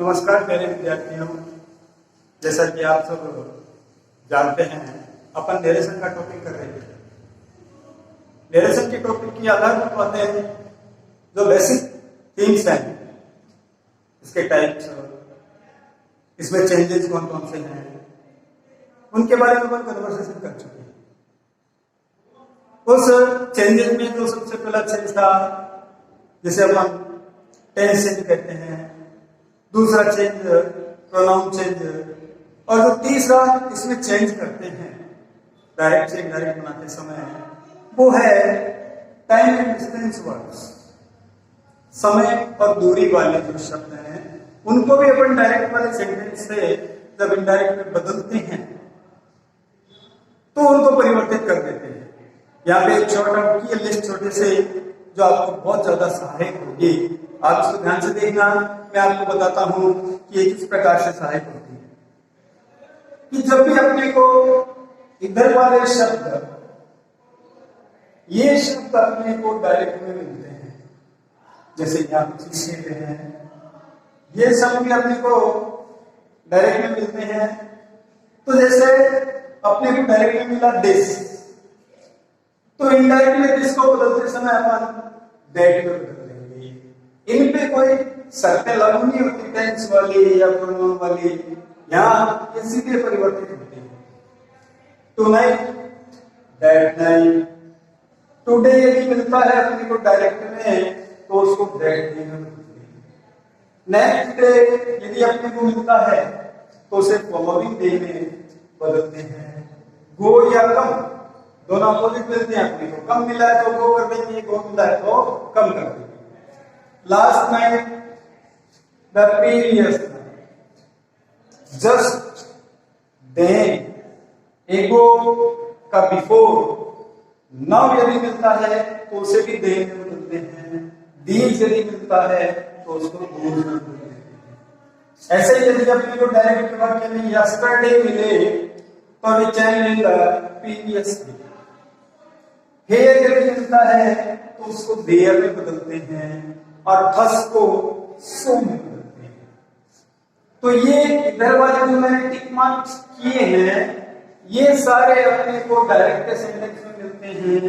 नमस्कार प्यारे विद्यार्थियों, जैसा कि आप सब जानते हैं अपन नरेशन का टॉपिक कर रहे थे। नरेशन के टॉपिक की आधारभूत बातें जो बेसिक थिंग्स हैं, इसके टाइप्स, इसमें चेंजेस कौन कौन से हैं, उनके बारे में अपन कन्वर्सेशन कर चुके हैं। उस चेंजेस में जो सबसे पहला चेंज था, जिसे अपन टेंस चेंज कहते हैं, दूसरा चेंज प्रोनाउन चेंज, और जो तीसरा इसमें चेंज करते हैं डायरेक्ट से इनडायरेक्ट बनाते समय, वो है टाइम एंड डिस्टेंस वर्ड्स। समय और दूरी वाले जो शब्द हैं उनको भी अपन डायरेक्ट वाले सेंटेंस से जब इनडायरेक्ट में बदलते हैं तो उनको परिवर्तित कर देते हैं। यहाँ पे एक छोटा की लिस्ट छोटे से जो आपको बहुत ज्यादा सहायक होगी, आप इसको ध्यान से देखना। मैं आपको बताता हूं कि ये किस प्रकार से सहायक होती है। कि जब भी अपने को इधर वाले शब्द, ये शब्द अपने को डायरेक्ट में मिलते हैं, जैसे यहाँ पे चीज कहते हैं, ये शब्द भी अपने को डायरेक्ट में मिलते हैं। तो जैसे अपने को डायरेक्ट में मिला दिस, तो इनडायरेक्ट में दिस को बदलते समय अपन दैट में बदल देंगे। इन पे कोई शर्तें लागू नहीं होती टेंस वाली या प्रोनाउन वाली, यहाँ ये सीधे परिवर्तित होते हैं। टुनाइट, दैट नाइट, टुडे यदि मिलता है अपने को डायरेक्ट में तो उसको दैट डे में बदलते हैं। नेक्स्ट डे यदि अपने को मिलता है तो उसे फॉलोइंग डे में बदलते हैं। गो या कम, दोनों अपोजिट मिलते हैं अपने को। कम मिला है तो गो कर देंगे, गो मिला है तो कम कर देंगे। Last night, the previous night, just then, ago का बिफोर, नाउ यदि मिलता है तो उसे भी देन में बदलते हैं। दीज यदि मिलता है तो उसको दूर में बदलते हैं। ऐसे ही यदि अपने को डायरेक्ट वाक्य में यस्टरडे मिले तो we change previous day. Here यदि मिलता है तो उसको देयर में बदलते हैं, और थस को सो में बदलते हैं। तो ये इधर वाले जो मैंने टिक मार्क किए हैं, ये सारे अपने को डायरेक्ट सेंटेंस में मिलते हैं,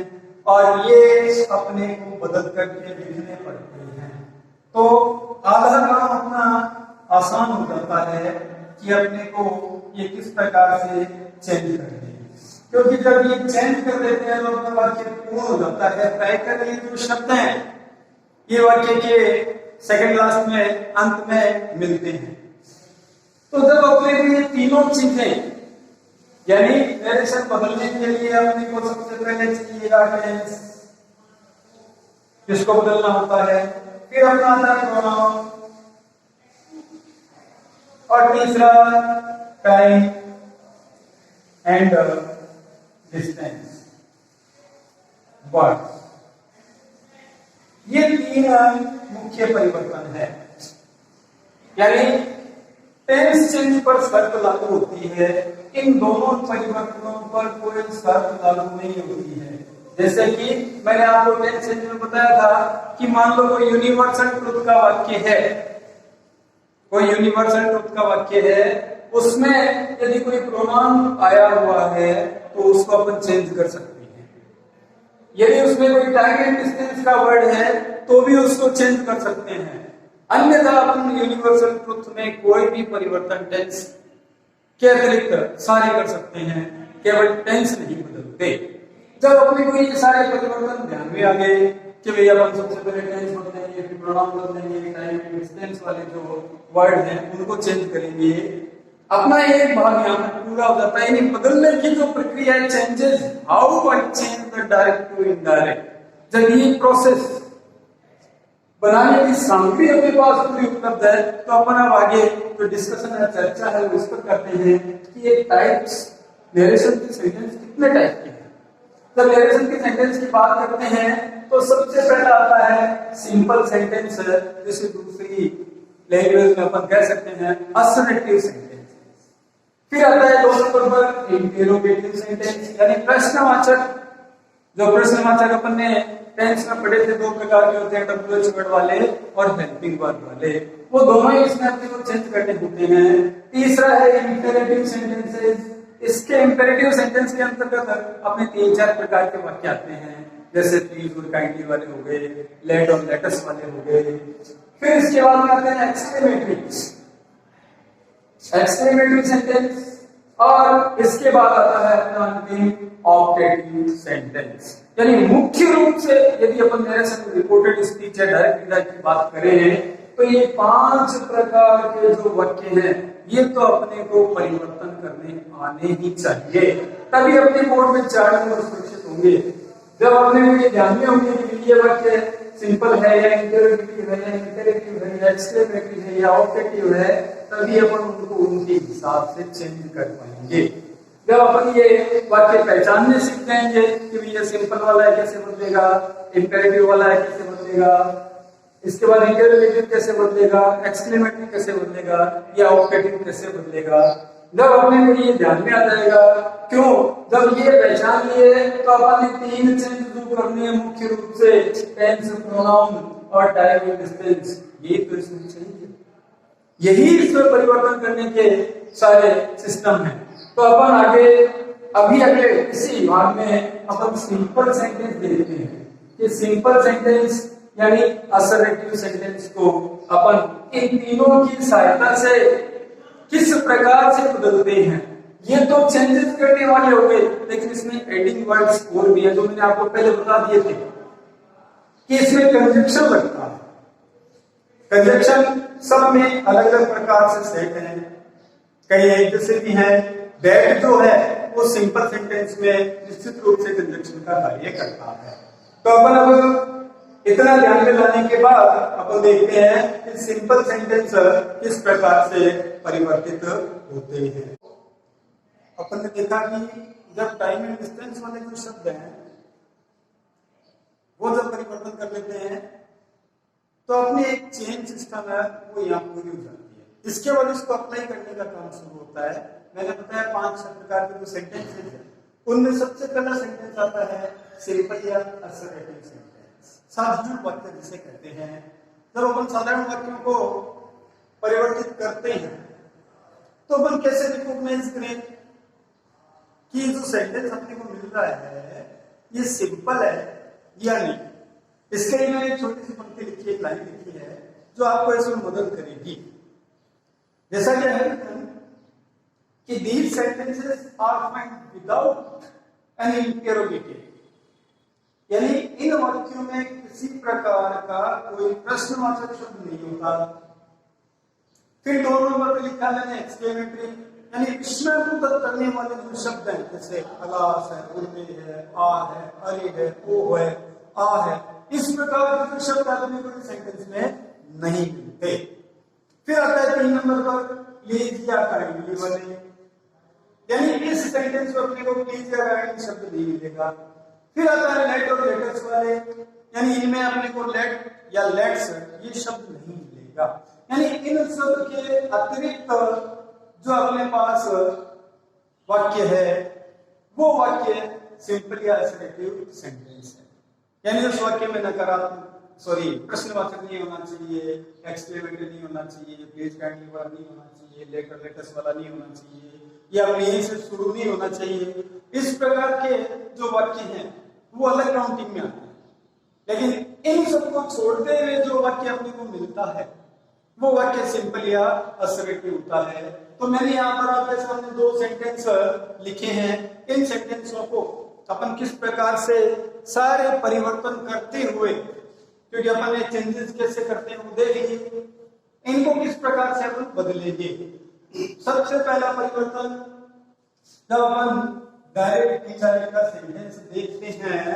और ये अपने को बदल करके लिखने पड़ते हैं। तो आधा काम अपना आसान हो जाता है कि अपने को ये किस प्रकार से चेंज करते हैं, क्योंकि जब ये चेंज कर देते हैं तो अपना वाक्य पूर्ण हो जाता है। पैकर ये जो शब्द हैं ये वाक्य के सेकंड लास्ट में अंत में मिलते हैं। तो जब अपने को ये तीनों चीजें, यानी नरेशन बदलने के लिए अपने को सबसे पहले चाहिएगा टेंस, जिसको बदलना होता है, फिर अपना आता है प्रोनाउन, और तीसरा टाइम एंड डिस्टेंस वर्ड। ये तीन मुख्य परिवर्तन है। यानी टेंस चेंज पर शर्त लागू होती है, इन दोनों परिवर्तनों पर कोई शर्त लागू नहीं होती है। जैसे कि मैंने आपको टेंस चेंज में बताया था कि मान लो कोई यूनिवर्सल ट्रुथ का वाक्य है, कोई यूनिवर्सल ट्रुथ का वाक्य है, उसमें यदि कोई प्रोनाउन आया हुआ है तो उसको अपन चेंज कर सकते हैं। यदि उसमें कोई टाइम एंड डिस्टेंस का वर्ड है तो भी उसको चेंज कर सकते हैं। अन्यथा अपन यूनिवर्सल ट्रुथ में कोई भी परिवर्तन टेंस के अतिरिक्त सारे कर सकते हैं, केवल टेंस नहीं बदलते। जब अपने को ये सारे परिवर्तन ध्यान में आ गए कि भैया अपन सबसे पहले टेंस बदलेंगे, फिर प्रोनाउन बदलेंगे, टाइम एंड डिस्टेंस वाले जो वर्ड हैं उनको चेंज करेंगे, अपना एक भाग यहाँ पे पूरा हो जाता है। यानी बदलने की जो प्रक्रिया है, changes, how I change the direct to indirect, जब ये प्रोसेस बनाने की सामग्री अपने पास पूरी उपलब्ध है तो अपन अब आगे जो डिस्कशन है, चर्चा है, वो इस पर करते हैं कि ये टाइप्स, नरेशन के सेंटेंस कितने टाइप के हैं। जब नरेशन के सेंटेंस की बात करते हैं तो सबसे पहला आता है सिंपल सेंटेंस, जिसे दूसरी लैंग्वेज में अपन कह सकते हैं असर्टिव सेंटेंस। फिर आता है 2 नंबर पर इंटेरोगेटिव सेंटेंस, यानी प्रश्नवाचक। जो प्रश्नवाचक अपन ने टेंस में पढ़े थे, 2 प्रकार के होते हैं, WH वर्ड वाले और हेल्पिंग वर्ब वाले। वो दोनों ही इसमें अपने को चेंज करने होते हैं। तीसरा है इंपेरेटिव सेंटेंसेस। इसके इंपेरेटिव सेंटेंस के अंतर्गत अपने 3-4 प्रकार के वाक्य आते हैं, जैसे प्लीज और काइंडली वाले हो गए, लेट और लेटस वाले हो गए। फिर इसके बाद में आते हैं एक्सक्लेमेटरी सेंटेंस, और इसके बाद आता है अपना अंतिम ऑब्जेक्टिव सेंटेंस। यानी मुख्य रूप से यदि अपन नरेशन रिपोर्टेड स्पीच या डायरेक्ट रिप्लाई की बात करें तो ये 5 प्रकार के जो वाक्य हैं ये तो अपने को परिवर्तन करने आने ही चाहिए, तभी अपने बोर्ड में 4 नंबर सुरक्षित होंगे। जब अपने को ये ध्यान में होंगे कि ये वाक्य सिंपल है या इंटरोगेटिव है या इंपेरेटिव है या एक्सक्लेमेटरी है या ऑब्जेक्टिव है, तभी अपन उनको उनके हिसाब से चेंज कर पाएंगे। जब अपन ये वाक्य पहचानने सीख जाएंगे कि ये सिंपल वाला है कैसे बदलेगा, इंपेरेटिव वाला है कैसे बदलेगा, इसके बाद इंटरोगेटिव कैसे बदलेगा, एक्सक्लेमेटरी कैसे बदलेगा या ऑब्जेक्टिव कैसे बदलेगा, जब अपने को ये ध्यान में आ जाएगा। क्यों? जब ये पहचान लिए तो अपन ने 3 चेंज जो करने हैं मुख्य रूप से टेंस, प्रोनाउन और टाइम एंड डिस्टेंस, ये तो इसमें चाहिए। यही इसमें परिवर्तन करने के सारे सिस्टम हैं। तो अपन आगे अभी अगले इसी भाग में अपन सिंपल सेंटेंस देखते हैं कि सिंपल सेंटेंस यानी असर्टिव सेंटेंस को अपन इन तीनों की सहायता से किस प्रकार से बदलते हैं। ये तो चेंजेस करने वाले हो गए, लेकिन इसमें एडिंग वर्ड्स और भी है जो मैंने आपको पहले बता दिए थे कि इसमें कंजक्शन लगता है। कंजक्शन सब में अलग अलग प्रकार से सेट हैं, कई एक जैसे भी हैं। दैट जो है वो सिंपल सेंटेंस में निश्चित रूप से कंजक्शन का कार्य करता है। तो अपन अब इतना ध्यान में लाने के बाद अपन देखते हैं कि सिंपल सेंटेंस किस प्रकार से परिवर्तित होते हैं। अपन ने देखा कि जब टाइम एंड डिस्टेंस वाले जो शब्द हैं वो जब परिवर्तन कर लेते हैं तो अपनी एक चेन सिस्टम है वो यहाँ पूरी हो जाती है। इसके बाद इसको अप्लाई करने का काम शुरू होता है। मैंने बताया 5 प्रकार के जो सेंटेंस हैं उनमें सबसे पहला सेंटेंस आता है सिंपल या असर्टिव सेंटेंस, साधारण वाक्य जिसे कहते हैं। जब अपन साधारण वाक्यों को परिवर्तित करते हैं तो अपन कैसे रिकॉग्नाइज करें कि जो सेंटेंस अपने को मिल रहा है ये सिंपल है या नहीं। इसके लिए मैंने एक छोटी सी पंक्ति लिखी, एक लाइन लिखी है जो आपको इसमें मदद करेगी। जैसा कि है कि these sentences are found without an interrogative, यानी इन वाक्यों में किसी प्रकार का कोई प्रश्नवाचक शब्द नहीं होता। फिर 2 नंबर पर लिखा मैंने एक्सक्लेमेटरी, यानी विस्मय करने वाले जो शब्द हैं जैसे अलास है, उर्मे है, आ है, अरे है, ओ है, आ है, इस प्रकार के शब्द आदमी को सेंटेंस में नहीं मिलते। फिर आता है 3 नंबर पर प्लीज या काइंडली वाले, यानी इस सेंटेंस में अपने को प्लीज या काइंडली शब्द नहीं मिलेगा। फिर आता है लेट और लेटस वाले, यानी इनमें अपने को लेट या लेट्स ये शब्द नहीं मिलेगा। यानी इन सब के अतिरिक्त जो अपने पास वाक्य है वो वाक्य सिंपल या असर्टिव सेंटेंस है। यानी उस वाक्य में नकारात्मक प्रश्नवाचक नहीं होना चाहिए, एक्सक्लेमेटरी नहीं होना चाहिए, प्लीज काइंडली वाला नहीं होना चाहिए, लेट और लेटस वाला नहीं होना चाहिए, या प्लीज से शुरू नहीं होना चाहिए। इस प्रकार के जो वाक्य हैं वो अलग काउंटिंग में आते हैं। लेकिन इन सबको छोड़ते हुए जो वाक्य अपने को मिलता है वो वाक्य सिंपल या असर्टिव होता है। तो मैंने यहाँ पर आपके सामने 2 सेंटेंस लिखे हैं। इन सेंटेंसों को अपन किस प्रकार से सारे परिवर्तन करते हुए, क्योंकि अपन ने चेंजेस कैसे करते हैं वो देख लीजिए, इनको किस प्रकार से अपन बदलेंगे। सबसे पहला परिवर्तन जब अपन डायरेक्ट इंडायरेक्ट का सेंटेंस देखते हैं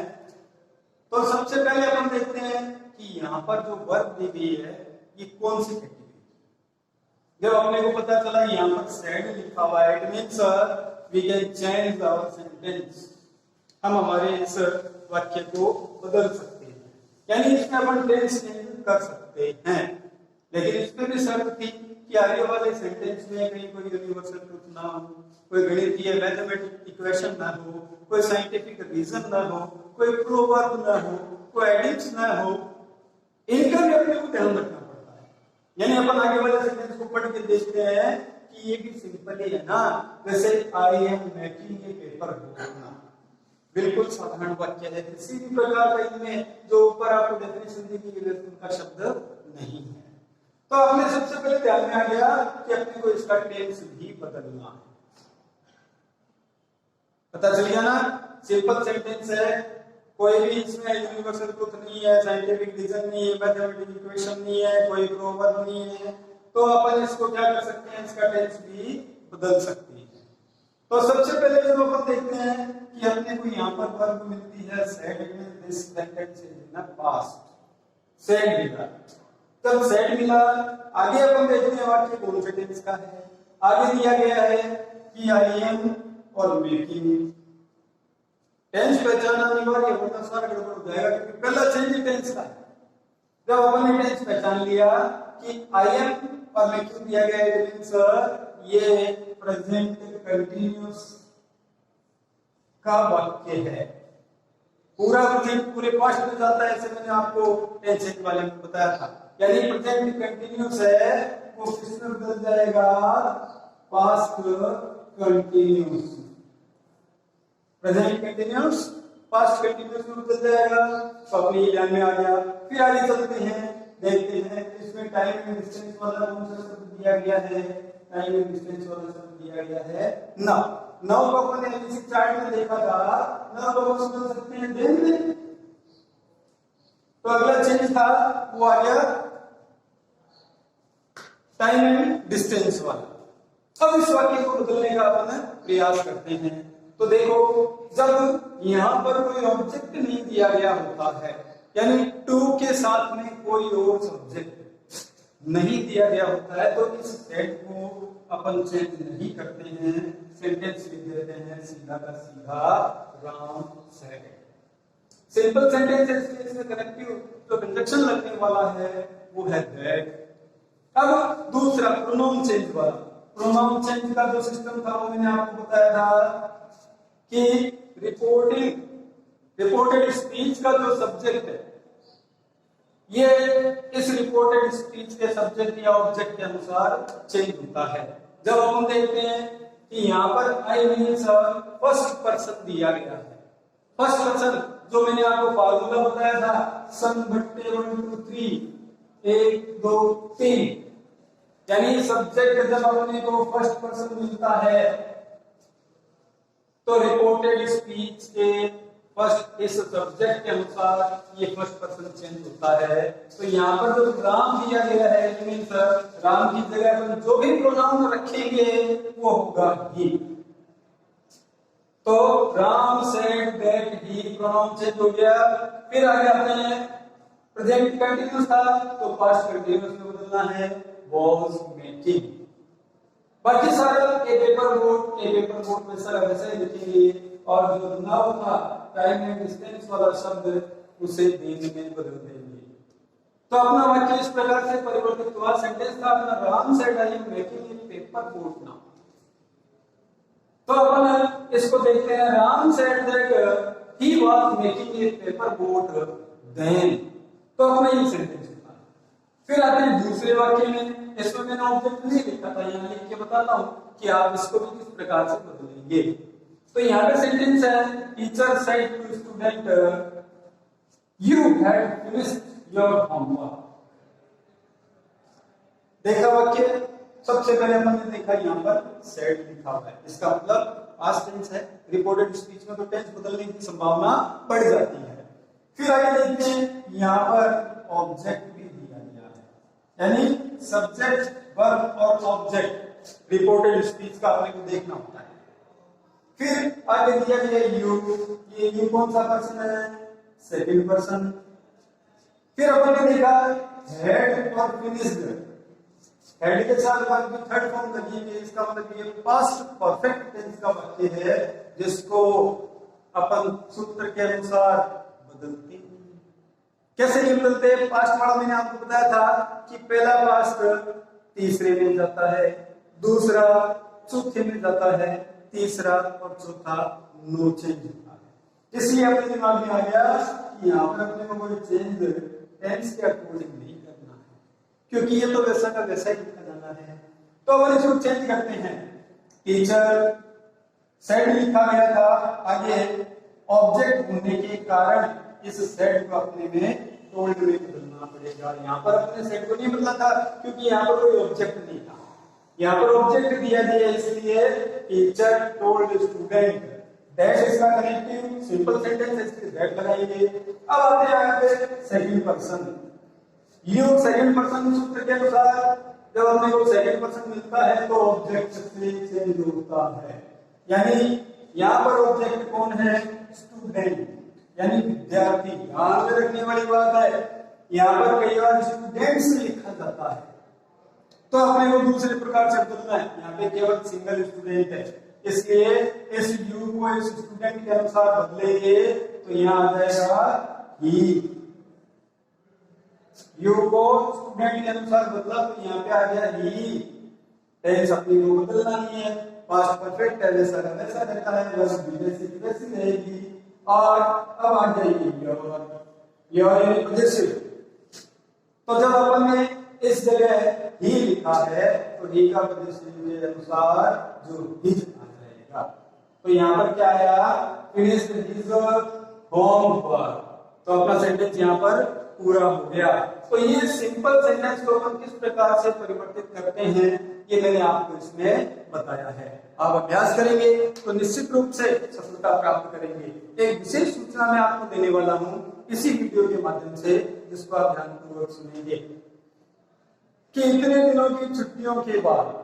तो सबसे पहले अपन देखते हैं कि यहाँ पर जो वर्ब दी गई है ये कौन सी कैटेगरी। जब अपने को पता चला यहाँ पर सैड लिखा हुआ है, it means we can change our sentence, हम हमारे इस वाक्य को बदल सकते हैं, यानी इसमें अपन टेंस चेंज कर सकते हैं। लेकिन इसमें भी शर्त थी कि आगे वाले सेंटेंस में कहीं कोई यूनिवर्सल ट्रुथ ना हो, कोई गणितीय मैथमेटिक इक्वेशन ना हो, कोई साइंटिफिक रीजन ना हो, कोई प्रोवर्ब ना हो, कोई एडिक्स ना हो। इनका भी अपने को ध्यान रखना पड़ता है। यानी अपन आगे वाले सेंटेंस को पढ़ के देखते हैं कि ये भी सिंपल ही है ना। जैसे आई am making a paper boat, बिल्कुल साधारण वाक्य है। किसी भी प्रकार का इनमें जो ऊपर आपको डेफिनेशन दी गई है उनका शब्द नहीं है। तो आपने सबसे पहले ध्यान में आ गया कि अपने को इसका टेंस भी बदलना है। पता चल गया ना, सिंपल सेंटेंस है, कोई भी इसमें यूनिवर्सल ट्रुथ नहीं है, साइंटिफिक रीजन नहीं है, मैथमेटिकल इक्वेशन नहीं है, कोई प्रोवर्ब नहीं है। तो अपन इसको क्या कर सकते हैं, इसका टेंस भी बदल सकते हैं। तो सबसे पहले जब अपन देखते हैं कि अपने को यहाँ पर वर्ब मिलती है said, this sentence is in past, said मिला। तब सेड मिला, आगे अपन देखते हैं वाक्य कौन से टेंस का है। आगे दिया गया है कि आई एम और मेकिंग। टेंस पहचानना अनिवार्य होता, सारा गड़बड़ हो जाएगा क्योंकि पहला चेंज टेंस का है। जब अपन ने टेंस पहचान लिया कि आई एम और मेकिंग दिया गया है, इट मींस ये प्रेजेंट कंटीन्यूअस का वाक्य है। पूरा प्रेजेंट पूरे पास्ट में जाता है, ऐसे मैंने आपको टेंस वाले में बताया था। यानी प्रेजेंट कंटीन्यूअस है, वो किस में बदल जाएगा, past continuous. Present continuous past continuous में बदल जाएगा। तो अपने ये ध्यान में आ गया। फिर आगे चलते हैं, देखते हैं इसमें टाइम एंड डिस्टेंस वाला कौन सा शब्द दिया गया है। टाइम एंड डिस्टेंस वाला शब्द दिया गया है नाउ। नाउ को अपन ने इसी चार्ट में देखा था, नाउ को हम समझ सकते हैं देन। तो अगला चेंज था वो आ गया टाइम एंड डिस्टेंस वाला। अब इस वाक्य को बदलने का अपन प्रयास करते हैं। तो देखो, जब यहां पर कोई ऑब्जेक्ट नहीं दिया गया होता है, यानी टू के साथ में कोई और सब्जेक्ट नहीं दिया गया होता है, तो इस सेट को अपन चेंज नहीं करते हैं, सेंटेंस लिख देते हैं सीधा का सीधा राम सेड। सिंपल सेंटेंस है, इसलिए इसमें कनेक्टिव जो कंजक्शन लगने वाला है वो है दैट। अब दूसरा प्रोनाउन चेंज वाला, प्रोनाउन चेंज का जो सिस्टम था वो मैंने आपको बताया था कि रिपोर्टेड स्पीच का जो सब्जेक्ट है, ये इस रिपोर्टेड स्पीच के सब्जेक्ट या ऑब्जेक्ट के अनुसार चेंज होता है। जब हम देखते हैं कि यहाँ पर आई मीन्स फर्स्ट पर्सन दिया गया है, फर्स्ट पर्सन जो मैंने आपको फार्मूला बताया था, सन बट्टे 1 2 3, 1 2 3, यानी सब्जेक्ट जब अपने को फर्स्ट पर्सन मिलता है तो रिपोर्टेड स्पीच के फर्स्ट इस सब्जेक्ट के अनुसार ये फर्स्ट पर्सन चेंज होता है। तो यहाँ पर जो राम दिया गया है, मीन्स राम की जगह पर जो भी प्रोनाउन रखेंगे वो होगा ही। तो Ram said that he, pronoun change हो गया। फिर आगे आते हैं प्रेजेंट कंटीन्यूअस था तो पास्ट कंटीन्यूअस में बदलना है, वाज मेकिंग। बाकी सारा ए पेपर बोट में सारा वैसे ही लिखेंगे। और जो नाउ था टाइम एंड डिस्टेंस वाला शब्द उसे देन में बदल देंगे। तो अपना वाक्य इस प्रकार से परिवर्तित हुआ। सेंटेंस था अपना Ram said I am making a paper boat now. तो अपन इसको देखते हैं, Ram said that he was making a paper boat then. तो अपना ये सेंटेंस था। फिर आते हैं दूसरे वाक्य में, इसमें मैंने ऑब्जेक्ट नहीं लिखा था, यहाँ लिख के बताता हूं कि आप इसको भी किस प्रकार से बदलेंगे। तो यहाँ पे सेंटेंस है, teacher said to student you had finished your homework. देखा वाक्य, सबसे पहले हमने देखा यहाँ पर सेड लिखा हुआ है, इसका मतलब पास्ट टेंस है। रिपोर्टेड स्पीच में तो टेंस बदलने की संभावना बढ़ जाती है। फिर आगे देखते हैं, यहाँ पर ऑब्जेक्ट भी दिया गया है, यानी सब्जेक्ट वर्ब और ऑब्जेक्ट रिपोर्टेड स्पीच का अपने को देखना होता है। फिर आगे दिया गया यू, ये यू कौन सा पर्सन है, सेकंड पर्सन। फिर अपन ने देखा हैड और फिनिश्ड, हेड के साथ वर्ब की थर्ड फॉर्म लगी है, इसका मतलब ये पास्ट परफेक्ट टेंस का वाक्य है जिसको अपन सूत्र के अनुसार बदलते हैं। कैसे नहीं बदलते? पास्ट वाला मैंने आपको बताया था कि पहला पास्ट तीसरे में जाता है, दूसरा चौथे में जाता है, तीसरा और चौथा नो चेंज होता है। इसलिए अपने दिमाग में आ गया कि यहाँ पर अपने को कोई चेंज टेंस के अकॉर्डिंग नहीं करना है। क्योंकि ये तो वैसा का वैसा ही लिखा जाना है। तो अब इसको चेंज करते हैं। टीचर सेड लिखा गया था, आगे ऑब्जेक्ट होने के कारण इस सेड को अपने में टोल्ड में बदलना पड़ेगा। यहाँ पर अपने सेड को नहीं बदला था क्योंकि यहाँ पर कोई ऑब्जेक्ट नहीं था, यहाँ पर ऑब्जेक्ट दिया गया, इसलिए टीचर टोल्ड स्टूडेंट डैश इसका कनेक्टिव सिंपल सेंटेंस, इसके दैट लगाएंगे। अब आते हैं यहाँ पे second person. You second person सूत्र के अनुसार जब अपने को सेकंड पर्सन मिलता है तो ऑब्जेक्ट से चेंज होता है, यानी यहाँ पर ऑब्जेक्ट कौन है? स्टूडेंट, यानी विद्यार्थी। ध्यान में रखने वाली बात है, यहाँ पर कई बार स्टूडेंट्स लिखा जाता है तो अपने को दूसरे प्रकार से बदलना है। यहाँ पे केवल सिंगल स्टूडेंट है, इसलिए इस यू को इस स्टूडेंट के अनुसार बदलेंगे तो यहाँ आ जाएगा ही। यू को स्टूडेंट के अनुसार बदला तो यहाँ पे आ गया ही। टेंस अपनी को बदलना नहीं है, पास्ट परफेक्ट है वैसा का वैसा रहता है, बस वैसी की वैसी रहेगी। और अब आ जाएगी योर यानी पॉजिटिव। तो जब अपन ने इस जगह ही लिखा है तो ही का पॉजिटिव के अनुसार जो हिज आ जाएगा। तो यहाँ पर क्या आया? Finished his homework. तो अपना सेंटेंस यहाँ पर पूरा हो गया। तो ये सिंपल सेंटेंस को हम किस प्रकार से परिवर्तित करते हैं ये मैंने आपको इसमें बताया है। आप अभ्यास करेंगे तो निश्चित रूप से सफलता प्राप्त करेंगे। एक विशेष सूचना मैं आपको देने वाला हूँ इसी वीडियो के माध्यम से, जिसको आप ध्यानपूर्वक सुनेंगे कि इतने दिनों की छुट्टियों के बाद,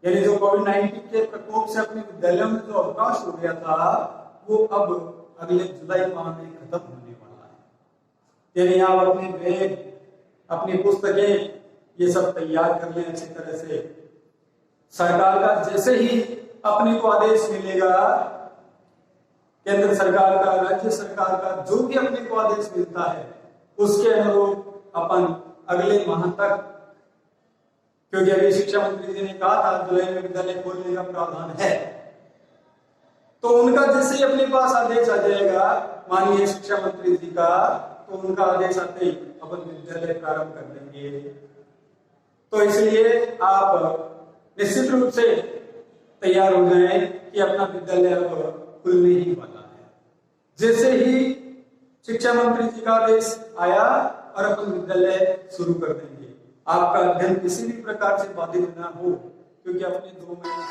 यानी जो कोविड-19 के प्रकोप से अपने विद्यालयों में जो अवकाश हो गया था वो अब अगले जुलाई माह में खत्म होने वाला है। यानी आप अपने बैग, अपनी पुस्तकें ये सब तैयार कर लें अच्छी तरह से। सरकार का जैसे ही अपने को आदेश मिलेगा, केंद्र सरकार का, राज्य सरकार का, जो भी अपने को आदेश मिलता है उसके अनुरूप अपन अगले माह तक, क्योंकि अभी शिक्षा मंत्री जी ने कहा था जुलाई में विद्यालय खोलने का प्रावधान है, तो उनका जैसे ही अपने पास आदेश आ जाएगा माननीय शिक्षा मंत्री जी का, तो उनका आदेश आते ही अपन विद्यालय प्रारंभ कर देंगे। तो इसलिए आप निश्चित रूप से तैयार हो जाएं कि अपना विद्यालय अब खुलने ही वाला है। जैसे ही शिक्षा मंत्री जी का आदेश आया और अपन विद्यालय शुरू कर देंगे। आपका अध्ययन किसी भी प्रकार से बाधित न हो, क्योंकि अपने 2 महीने